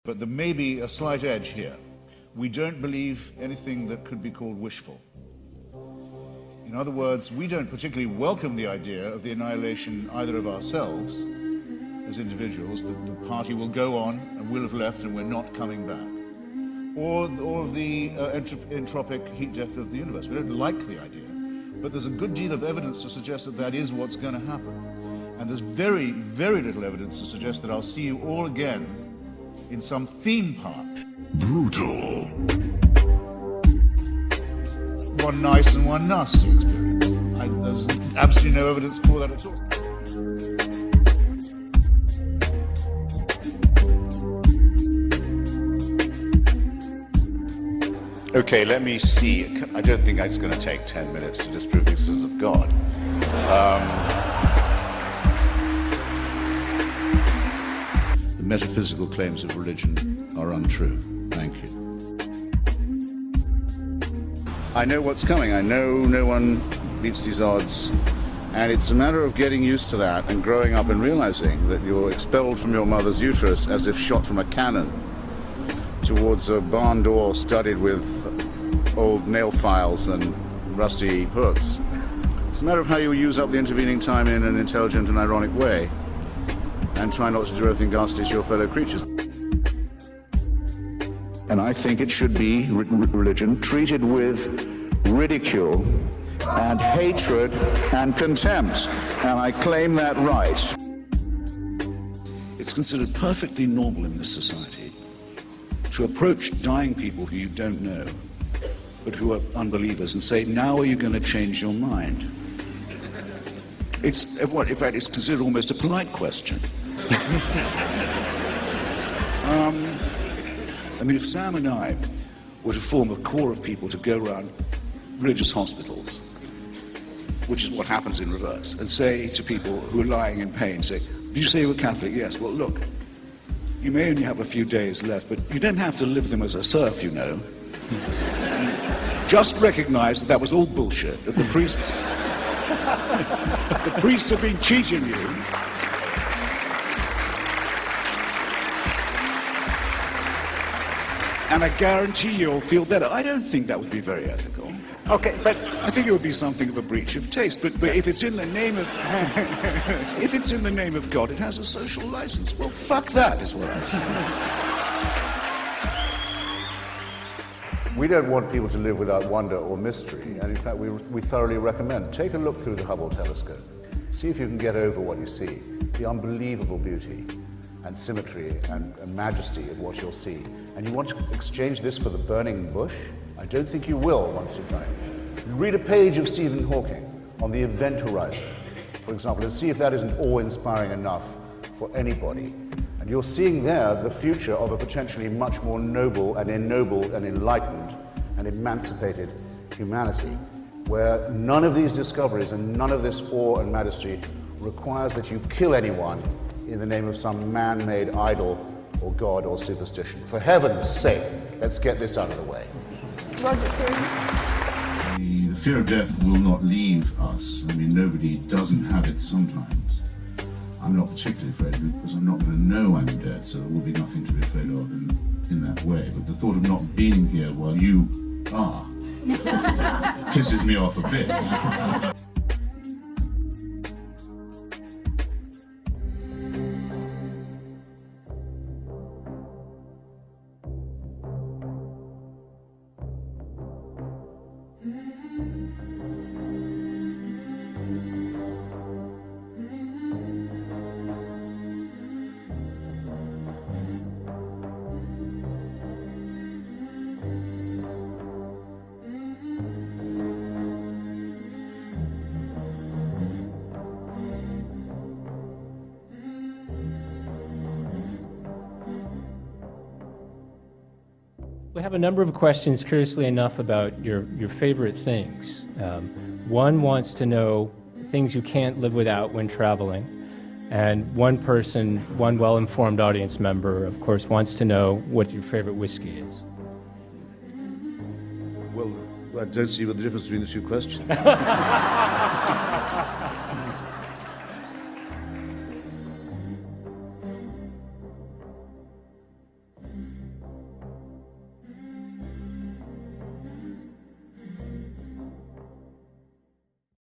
But there may be a slight edge here. We don't believe anything that could be called wishful. In other words, we don't particularly welcome the idea of the annihilation either of ourselves as individuals, that the party will go on and we'll have left and we're not coming back, or of the entropic heat death of the universe. We don't like the idea, but there's a good deal of evidence to suggest that that is what's going to happen. And there's very, very little evidence to suggest that I'll see you all again in some theme park. Brutal. One nice and one nasty experience. There's absolutely no evidence for that at all. Okay, let me see. I don't think it's going to take 10 minutes to disprove the existence of God. The metaphysical claims of religion are untrue. Thank you. I know what's coming. I know no one beats these odds. And it's a matter of getting used to that and growing up and realizing that you're expelled from your mother's uterus as if shot from a cannon towards a barn door studded with old nail files and rusty hooks. It's a matter of how you use up the intervening time in an intelligent and ironic way, and try not to do anything ghastly to your fellow creatures. And I think it should be, religion, treated with ridicule and hatred and contempt. And I claim that right. It's considered perfectly normal in this society to approach dying people who you don't know, but who are unbelievers, and say, now are you going to change your mind? It's, in fact, it's considered almost a polite question. I mean, if Sam and I were to form a corps of people to go around religious hospitals, which is what happens in reverse, and say to people who are lying in pain, say, did you say you were Catholic? Yes. Well, look, you may only have a few days left, but you don't have to live them as a serf, you know. Just recognize that that was all bullshit, that the priests have been cheating you. And I guarantee you'll feel better. I don't think that would be very ethical. Okay, but I think it would be something of a breach of taste. But if it's in the name of if it's in the name of God, it has a social license. Well, fuck that, is what I say. We don't want people to live without wonder or mystery, and in fact we thoroughly recommend. Take a look through the Hubble telescope. See if you can get over what you see, the unbelievable beauty and symmetry and majesty of what you'll see. And you want to exchange this for the burning bush? I don't think you will once you've done it. Read a page of Stephen Hawking on the event horizon, for example, and see if that isn't awe-inspiring enough for anybody. And you're seeing there the future of a potentially much more noble and ennobled and enlightened and emancipated humanity, where none of these discoveries and none of this awe and majesty requires that you kill anyone in the name of some man-made idol or god or superstition. For heaven's sake, let's get this out of the way. Roger, The fear of death will not leave us. I mean, nobody doesn't have it sometimes. I'm not particularly afraid of it because I'm not going to know I'm dead, so there will be nothing to be afraid of in that way. But the thought of not being here while you are pisses me off a bit. We have a number of questions, curiously enough, about your favorite things. One wants to know things you can't live without when traveling. And one person, one well-informed audience member, of course, wants to know what your favorite whiskey is. Well, I don't see what the difference between the two questions.